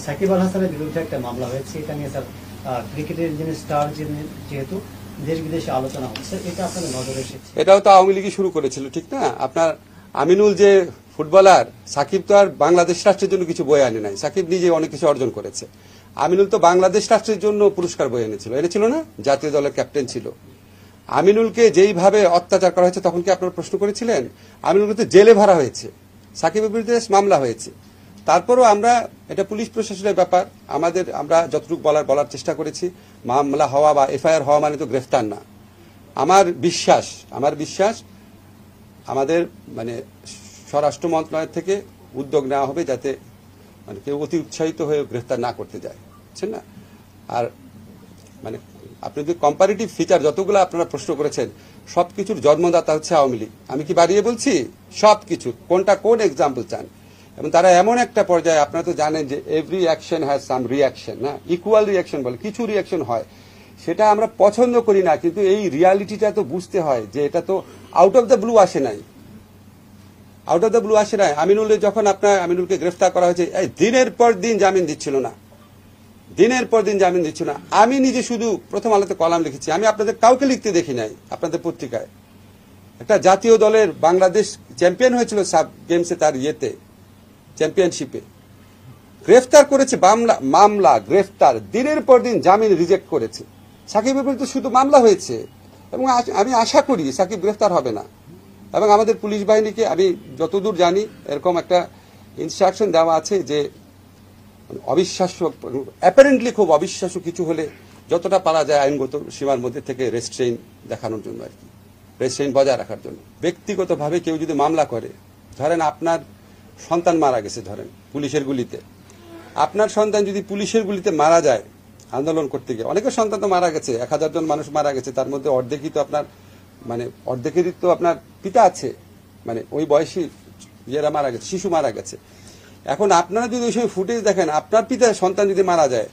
সাকিব আল হাসানের বিরুদ্ধে একটা মামলা হয়েছে, এটা নিয়ে স্যার ক্রিকেটের যিনি স্টার যেহেতু দেশ বিদেশে আলোচনা হচ্ছে, এটা আপনাদের নজরে এসেছে? এটাও তো আওয়ামী লীগই শুরু করেছিল, ঠিক না? আপনার আমিনুল যে ফুটবলার, সাকিব তো আর বাংলাদেশ রাষ্ট্রের জন্য কিছু বয়ে আনে নাই। সাকিব নিজে অনেক কিছু অর্জন করেছে। আমিনুল তো বাংলাদেশ রাষ্ট্রের জন্য পুরস্কার বয়ে এনেছিল না? জাতীয় দলের ক্যাপ্টেন ছিল। আমিনুলকে যেইভাবে অত্যাচার করা হয়েছে তখন কি আপনারা প্রশ্ন করেছিলেন? আমিনুলকে তো জেলে ভরা হয়েছে, সাকিবের বিরুদ্ধে মামলা হয়েছে। তারপরও আমরা, এটা পুলিশ প্রশাসনের ব্যাপার, আমরা যতটুকু বলার চেষ্টা করেছি। মামলা হওয়া বা এফআইআর হওয়া মানে তো গ্রেফতার না। আমার বিশ্বাস আমাদের স্বরাষ্ট্র মন্ত্রণালয় থেকে উদ্যোগ নেওয়া হবে যাতে কেউ অতি উৎসাহিত হয়ে গ্রেফতার না করতে যায়, বুঝছেন না? আর আপনি যদি কম্পারেটিভ ফিচার যতগুলো আপনারা প্রশ্ন করেছেন, সবকিছুর জন্মদাতা হচ্ছে আওয়ামী লীগ। আমি কি বাড়িয়ে বলছি? সবকিছু কোন এক্সাম্পল চান? এবং তারা এমন একটা পর্যায়ে, আপনারা তো জানেন যে every action has some reaction, না? ইকুয়াল রিয়াকশন বলে কিছু রিয়াকশন হয়, সেটা আমরা পছন্দ করি না, কিন্তু এই রিয়ালিটিটা তো বুঝতে হয় যে এটা তো আউট অফ দ্য ব্লু আসে নাই। আমিনুলকে গ্রেফতার করা হয়েছে, দিনের পর দিন জামিন দিচ্ছিল না। আমি নিজে শুধু প্রথম আলোতে কলাম লিখেছি, আমি আপনাদের কাউকে লিখতে দেখি নাই। আপনাদের পত্রিকায় একটা জাতীয় দলের বাংলাদেশ চ্যাম্পিয়ন হয়েছিল সাব গেমসে, তার চ্যাম্পিয়নশিপে গ্রেফতার করেছে, মামলা গ্রেফতার, দিনের পর দিন জামিন রিজেক্ট করেছে। সাকিবের বিরুদ্ধে শুধু মামলা হয়েছে, এবং আমি আশা করি সাকিব গ্রেফতার হবে না। এবং আমাদের পুলিশ বাহিনীকে আমি যতদূর জানি এরকম একটা ইনস্ট্রাকশন দেওয়া আছে যে অবিশ্বাস্য, অ্যাপারেন্টলি খুব অবিশ্বাস্য কিছু হলে যতটা পারা যায় আইনগত সীমার মধ্যে থেকে রেস্ট্রেইন দেখানোর জন্য, আর কি, রেস্ট্রেইন বজায় রাখার জন্য। ব্যক্তিগতভাবে কেউ যদি মামলা করে, ধরেন আপনার সন্তান মারা গেছে, ধরেন পুলিশের গুলিতে, আপনার সন্তান যদি পুলিশের গুলিতে মারা যায় আন্দোলন করতে গিয়ে, অনেকের সন্তান তো মারা গেছে, 1000 জন মানুষ মারা গেছে, তার মধ্যে অর্ধেকই তো আপনার অর্ধেকেরই তো আপনার পিতা আছে, ওই বয়সী মারা গেছে, শিশু মারা গেছে। এখন আপনারা যদি ওই সময় ফুটেজ দেখেন, আপনার পিতার সন্তান যদি মারা যায়,